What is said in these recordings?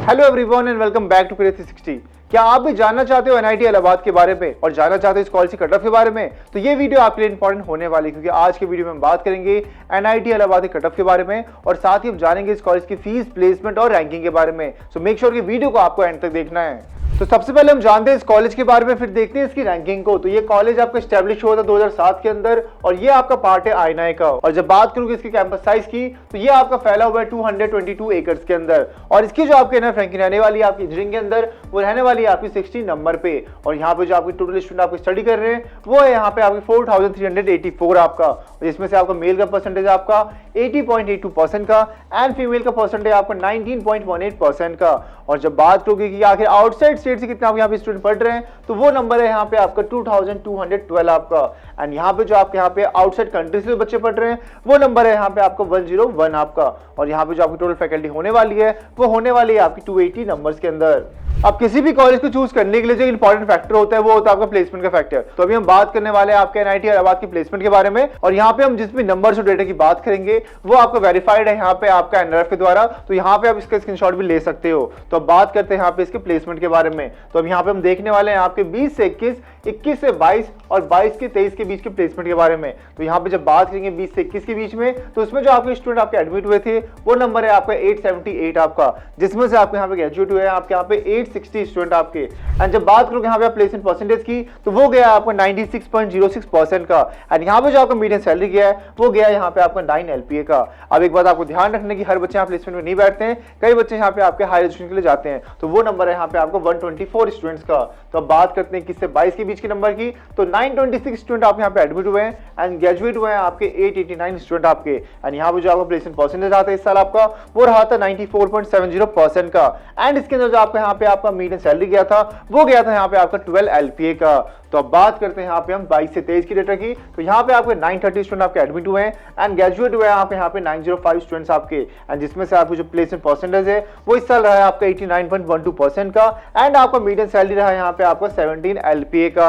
Hello everyone and welcome back to career 360। क्या आप भी जानना चाहते हो एनआईटी इलाहाबाद के बारे में और जानना चाहते हो इस कॉलेज की कट ऑफ के बारे में? तो ये वीडियो आपके लिए इंपॉर्टेंट होने वाली है, क्योंकि आज के वीडियो में हम बात करेंगे एनआईटी इलाहाबाद की कट ऑफ के बारे में और साथ ही हम जानेंगे इस कॉलेज की फीस, प्लेसमेंट और रैंकिंग के बारे में। सो मेक श्योर कि वीडियो को आपको एंड तक देखना है। तो सबसे पहले हम जानते हैं इस कॉलेज के बारे में, फिर देखते हैं इसकी रैंकिंग को। तो ये कॉलेज आपका स्टैब्लिश हुआ था 2007 के अंदर और ये आपका पार्ट है आईएनआई का। और जब बात करूंगी इसकी कैंपस साइज की, तो ये आपका फैला हुआ है 222 एकर्स के अंदर। और इसकी जो आपके रैंकिंग रहने वाली है आपकी इंजीनियरिंग के अंदर, वो रहने वाली है आपकी 60 नंबर पे। और यहाँ पे जो आपकी टोटल स्टूडेंट आपकी स्टडी कर रहे हैं वो है यहाँ पे आपकी 4384 आपका, जिसमें से आपका मेल का परसेंटेज आपका 80.82% का एंड फीमेल का परसेंटेज आपका 19.18% का। और जब बात करोगे कि आखिर आउटसाइड स्टेट से कितना यहाँ पे स्टूडेंट पढ़ रहे हैं, तो वो नंबर है यहाँ पे आपका 2212 आपका। एंड यहाँ पे जो आपके यहाँ पे आउटसाइड कंट्री से बच्चे पढ़ रहे हैं वो नंबर है यहाँ पे आपका 101 आपका। और यहाँ पे जो आपकी टोटल फैकल्टी होने वाली है वो होने वाली है आपकी 280 नंबर्स के अंदर। अब किसी भी कॉलेज को चूज करने के लिए जो इंपॉर्टेंट फैक्टर होता है वो होता है आपका प्लेसमेंट का फैक्टर। तो अभी हम बात करने वाले हैं आपके एनआईटी इलाहाबाद की प्लेसमेंट के बारे में। और यहाँ पे हम जिस भी नंबर्स और डेटा की बात करेंगे वो आपका वेरीफाइड है यहाँ पे आपका एनआरएफ के द्वारा। तो यहाँ पे आप इसका स्क्रीनशॉट भी ले सकते हो। तो अब बात करते हैं यहाँ पे इसके प्लेसमेंट के बारे में। तो अब यहाँ पे हम देखने वाले हैं आपके 20 से 21, 21 से 22 और 22 के 23 के बीच के प्लेसमेंट के बारे में। तो यहाँ पे जब बात करेंगे 20 से 21 के बीच में, तो उसमें जो आपके स्टूडेंट आपके एडमिट हुए थे वो नंबर है आपका 878 आपका, जिसमें से आपके यहाँ पे ग्रेजुएट हुए हैं आपके यहाँ पे 860 स्टूडेंट आपके। एंड जब बात करोगे यहाँ पे प्लेसमेंट परसेंटेज की, तो वो गया आपका 96.06% का। एंड यहाँ पे जो आपका मीडियन सैलरी गया है वो गया यहाँ पे आपका 9 LPA का। अब एक बात आपको ध्यान रखने की, हर बच्चे यहाँ प्लेसमेंट में नहीं बैठते हैं, कई बच्चे यहाँ पे आपके हायर एजुकेशन के लिए जाते हैं। तो वो नंबर है यहाँ पे आपको 124 स्टूडेंट्स का। तो अब बात करते हैं 21 से 22 के बीच के नंबर की, तो 926 स्टूडेंट आप यहाँ पे एडमिट हुए हैं एंड ग्रेजुएट हुए हैं आपके 889 स्टूडेंट आपके। एंड यहाँ पे जो आपका प्लेसमेंट परसेंटेज आता है इस साल आपका वो रहा था 94.70% का। एंड इसके अंदर जो आपका यहाँ पे आपका मीडियन सैलरी गया था वो गया था यहाँ पे आपका 12 LPA का। तो अब बात करते हैं यहाँ पे हम 22 से 23 की डेटा की। तो यहाँ पे आपके 930 स्टूडेंट आपके एडमिट हुए हैं एंड ग्रेजुएट हुए हैं आप यहाँ पे 905 स्टूडेंट्स आपके। एंड जिसमें से आपको जो प्लेसमेंट परसेंटेज है वो इस साल रहा है आपका 89.12% का। एंड आपका मीडियन सैलरी रहा है यहाँ पे आपका 17 LPA का।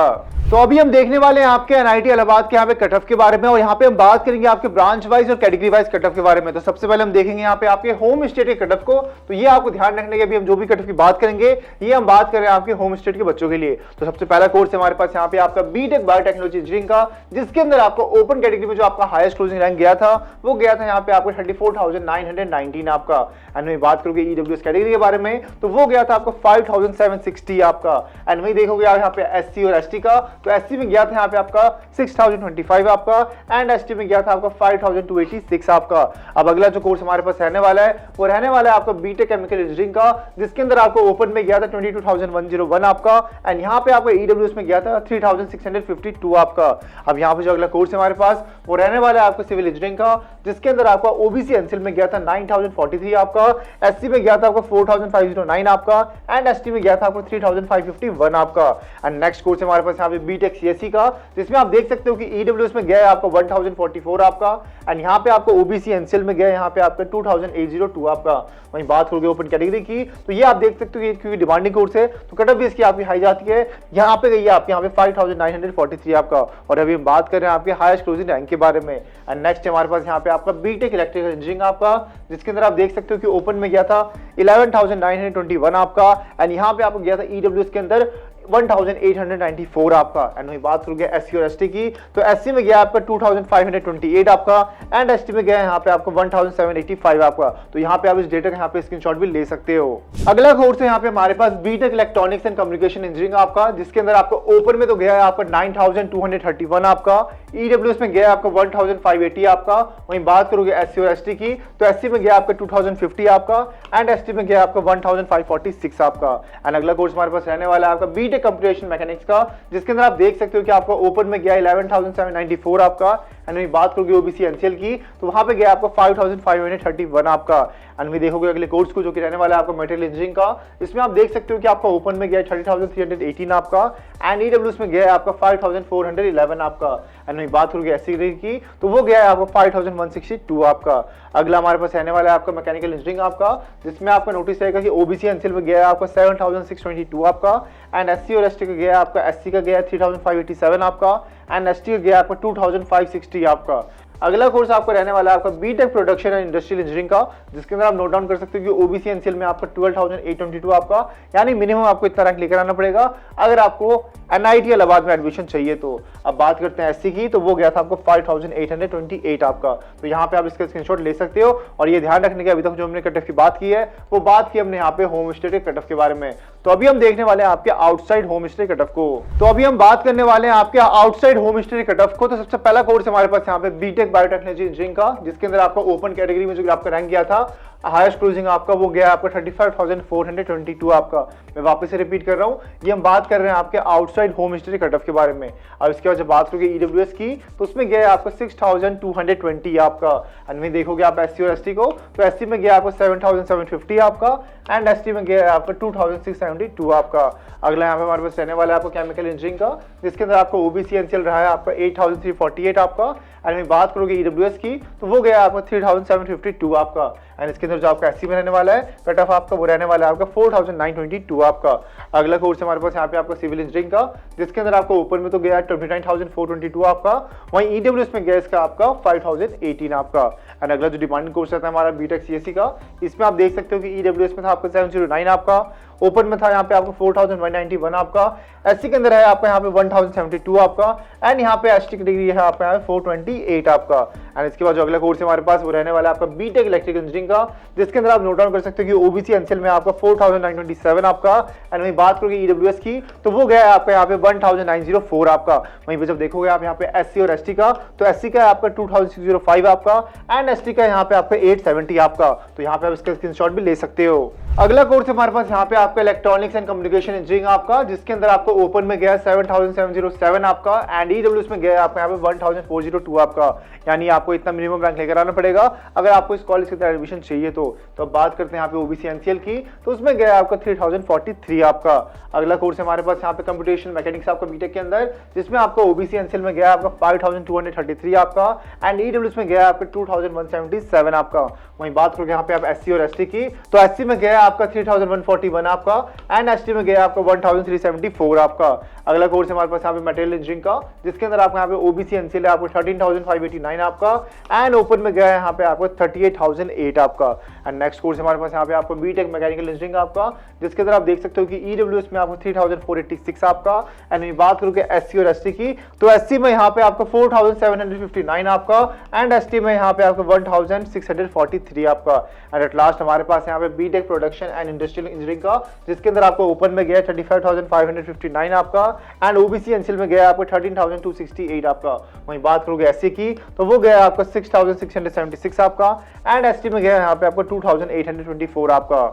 तो अभी हम देखने वाले हैं आपके एनआईटी इलाहाबाद के यहाँ पे कट ऑफ के बारे में। और यहाँ पे हम बात करेंगे आपके ब्रांच वाइज और कैटेगरी वाइज कट ऑफ के बारे में। तो सबसे पहले हम देखेंगे यहाँ पे आपके होम स्टेट के कट ऑफ को। तो ये आपको ध्यान रखने के, अभी हम जो भी कट ऑफ की बात करेंगे ये हम बात कर रहे हैं आपके होम स्टेट के बच्चों के लिए। तो सबसे पहला कोर्स है हमारे पास यहाँ पे आपका बीटेक बायोटेक्नोलॉजी इंजीनियरिंग का, जिसके अंदर आपको ओपन कैटेगरी में जो आपका हाईएस्ट क्लोजिंग रैंक गया था वो गया था यहाँ पे आपको 34,919 आपका। एंड वही बात करोगे ईडब्ल्यूएस कैटेगरी के बारे में, तो वो गया था आपको 5,760 आपका। एंड वही देखोगे आप यहाँ पे एससी और एसटी का, तो एससी में गया था यहाँ पे आपका 6,025 आपका एंड एसटी में गया था आपका 5,286 आपका। अब अगला जो कोर्स हमारे पास रहने वाला है वो रहने वाला है आपका बीटेक केमिकल इंजीनियरिंग का, जिसके अंदर आपको ओपन में गया था 22,101 आपका। एंड यहाँ पे आपको ईडब्ल्यूएस में गया था 3,652 आपका। अब यहाँ पे जो अगला कोर्स है हमारे पास वो रहने वाला है आपको सिविल इंजीनियरिंग का, जिसके अंदर आपका ओबीसी एनसीएल में गया था 9,043 आपका, एससी में गया था आपको 4,509 आपका एंड एसटी में गया था आपको 3,551 आपका। एंड नेक्स्ट कोर्स है हमारे पास यहाँ पे बीटेक सीएससी का, जिसमें आप देख सकते हो कि ईडब्ल्यूएस में गया है आपका 1,044 आपका एंड यहाँ पे आपको ओबीसी एनसीएल में गया यहाँ पे आपका 2,802 आपका। वहीं बात करोगे ओपन कैटेगरी की, तो ये आप देख सकते हो क्योंकि डिमांडिंग कोर्स है तो कट ऑफ भी इसकी आपकी हाई जाती है। यहाँ पे गई है आपके यहाँ पे 5,943 आपका। और अभी हम बात कर रहे हैं आपके हाईएस्ट क्लोजिंग रैंक के बारे में। एंड नेक्स्ट हमारे पास यहाँ पे आपका बीटेक इलेक्ट्रिकल इंजीनियरिंग आपका, जिसके अंदर आप देख सकते हो कि ओपन में गया था 11,921 आपका एंड यहाँ पे आपको गया था ईडब्ल्यूएस के अंदर 1,894 आपका। एंड वही बात करोगे एससी और एसटी की, तो एससी में गया आपका 2,528 आपका एंड एसटी में गया यहाँ पे आपको 1,785 आपका। तो यहाँ पे आप इस डेटा का यहाँ पे स्क्रीनशॉट भी ले सकते हो। अगला कोर्स है यहाँ पे हमारे पास BTech electronics and communication engineering आपका, जिसके अंदर आपको ओपन में तो गया है आपका 9,231 आपका, ईडब्ल्यूएस में गया आपका 1,580 आपका। वहीं बात करोगे एससी और एसटी की, तो एससी में गया आपका 2,050 आपका एंड एसटी में गया आपका 1,546 आपका। एंड अगला कोर्स हमारे पास रहने वाला है आपका बीटेक कंप्यूटेशन मैकेनिक्स का, जिसके अंदर आप देख सकते हो कि आपका ओपन में गया 11,794 आपका एंड वही बात करोगे ओबीसी एनसीएल की, तो वहां पे गया आपका 5,531 आपका। एंड वही देखोगे अगले कोर्स को जो कि रहने वाला है आपका मटेरियल इंजीनियरिंग का, इसमें आप देख सकते हो कि आपका ओपन में गया 30,318 आपका एंड ईडब्ल्यूएस में गया आपका 5,411 आपका। एंड वही बात करोगे एससी की, तो वो गया है आपका 5,162 आपका। अगला हमारे पास रहने वाला है आपका मैकेनिकल इंजीनियरिंग आपका, जिसमें आपका नोटिस रहेगा कि ओबीसी एनसीएल में गया है आपका 7,622 आपका एंड एससी और एसटी का गया है आपका, एससी का गया 3,587 आपका एंड एसटी का गया आपका 2,560 आपका। अगला कोर्स आपका रहने वाला है आपका B Tech production and industrial engineering का, जिसके अंदर आप नोट डाउन कर सकते हो कि ओबीसी एनसीएल में आपका 12,822 आपका, यानी मिनिमम आपको इतना रैंक लेकर आना पड़ेगा अगर आपको एनआईटी इलाहाबाद में एडमिशन चाहिए। तो अब बात करते हैं एससी की, तो वो गया था आपको 5,828 आपका। तो यहाँ पे आप इसका स्क्रीनशॉट ले सकते हो। और ये ध्यान रखने के अभी तक जो हमने कट ऑफ की बात की है वो बात की हमने यहाँ पे होम स्टे के कट ऑफ के बारे में। तो अभी हम देखने वाले हैं आपके outside home stay cut off को। तो अभी हम बात करने वाले हैं आपके outside home stay cut off को। तो सबसे पहला कोर्स हमारे पास यहाँ पे बीटेक बायोटेक्नोलॉजी इंजीनियरिंग का, जिसके अंदर आपका ओपन कैटेगरी में जो आपका रैंक गया था हाईएस्ट क्रूजिंग आपका वो गया आपका 35,422 आपका। मैं वापस से रिपीट कर रहा हूँ, ये हम बात कर रहे हैं आपके outside home stay cut off के बारे में। अब इसके बाद जब बात करोगे ईडब्ल्यूएस की, तो उसमें गया आपका 6,220 आपका। एंड में देखोगे आप एससी और एसटी को, तो एससी में गया आपका 7,750 आपका एंड एसटी में गया आपका 2,672 आपका। अगला यहाँ पे हमारे पास रहने वाला है आपको केमिकल इंजीनियरिंग का, जिसके अंदर आपको ओबीसी एनसीएल रहा है आपका 8,348 आपका। एंड में बात करोगे ईडब्ल्यूएस की, तो वो गया आपका 3,752 आपका। एंड इसके अंदर जो आपका एससी में रहने वाला है कट ऑफ आपका वो रहने वाला है आपका 4,922 आपका। अगला कोर्स हमारे पास यहाँ पे आपका सिविल इंजीनियरिंग का, जिसके अंदर आपको ओपन में तो गया 29,422 आपका, वहीं ईडब्ल्यूएस में गया इसका आपका 5,018 आपका। एंड अगला जो डिमांडिंग कोर्स रहता है हमारा बीटेक सीएससी का, इसमें आप देख सकते हो कि ईडब्ल्यूएस में था आपका 709 आपका, ओपन में था यहाँ पे आपको 4,191 आपका, एससी के अंदर है आपका यहाँ पे 1,072 आपका एंड यहाँ पे एसटी की डिग्री है आपका यहाँ पे 428 आपका। एंड इसके बाद जो अगला कोर्स हमारे पास वो रहने वाला है आपका बीटेक इलेक्ट्रिकल इंजीनियरिंग का, जिसके अंदर आप नोट डाउन कर सकते हो कि ओबीसी एनसीएल में आपका 4,927 आपका। एंड वहीं बात करोगे ईडब्ल्यूएस की, तो वो गया है आपका यहाँ पे 1,904 आपका। वहीं पे जब देखोगे आप यहाँ पे एससी और एसटी का, तो एससी का है आपका 2,605 आपका एंड एसटी का यहाँ पे आपका 870 आपका। तो यहाँ पे आप इसका स्क्रीनशॉट भी ले सकते हो। अगला कोर्स हमारे पास यहाँ पे आपका इलेक्ट्रॉनिक्स एंड कम्युनिकेशन इंजीनियरिंग आपका, जिसके अंदर आपको ओपन में गया 7,707 आपका एंड ईडब्ल्यूएस में गया आपका यहाँ पे 1,402 आपका। यानी आपको इतना मिनिमम रैंक लेकर आना पड़ेगा अगर आपको इस कॉलेज के अंदर एडमिशन चाहिए तो। अब बात करते हैं यहाँ पे ओबीसी एनसीएल की, तो उसमें गया आपका 3,043 आपका। अगला कोर्स हमारे पास यहाँ पे कंप्यूटेशन मैकेनिक्स आपका बीटेक के अंदर, जिसमें आपको ओबीसी एनसीएल में गया आपका 5,233 आपका एंड ईडब्ल्यूएस में गया आपका 2,177 आपका। वहीं बात करोगे यहाँ पे आप एससी और एसटी की, तो एससी में गया आपका 3,141 आपका एंड एसटी में गया आपका 1,374 आपका। अगला कोर्स हमारे पास यहाँ पे मटेरियल इंजीनियरिंग का, जिसके अंदर आपको यहाँ पे ओबीसी एनसीएल है आपको 13,589 आपका एंड ओपन में गया है यहाँ पे आपको 38,008 आपका। एंड नेक्स्ट कोर्स हमारे पास यहाँ पे आपको बीटेक मैकेनिकल इंजीनियरिंग आपका, जिसके अंदर आप देख सकते हो कि ईडब्ल्यूएस में आपको 3,486 आपका। एंड बात करोगे एससी और एसटी की, तो एससी में यहाँ पे आपको 4,759 आपका एंड एसटी में यहाँ पे आपको 1,643 आपका। एंड एट लास्ट हमारे पास यहाँ पे B Tech production and industrial engineering का, जिसके अंदर आपको ओपन में गया 35,559 आपका एंड ओबीसी एनसीएल में गया आपको 13,268 आपका। वहीं बात करोगे एससी की, तो वो गया आपका 6,676 आपका एंड एसटी में गया यहाँ पे आपको 2,824 आपका।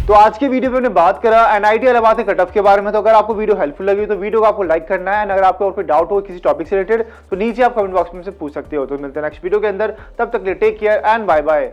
तो आज की वीडियो में हमने बात करा एनआईटी इलाहाबाद के कट ऑफ के बारे में। तो अगर आपको वीडियो हेल्पफुल लगी तो वीडियो को आपको लाइक करना है एंड अगर आपको और कोई डाउट हो किसी टॉपिक से रिलेटेड तो नीचे आप कमेंट बॉक्स में से पूछ सकते हो। तो मिलते हैं नेक्स्ट वीडियो के अंदर, तब तक के लिए take care and bye bye.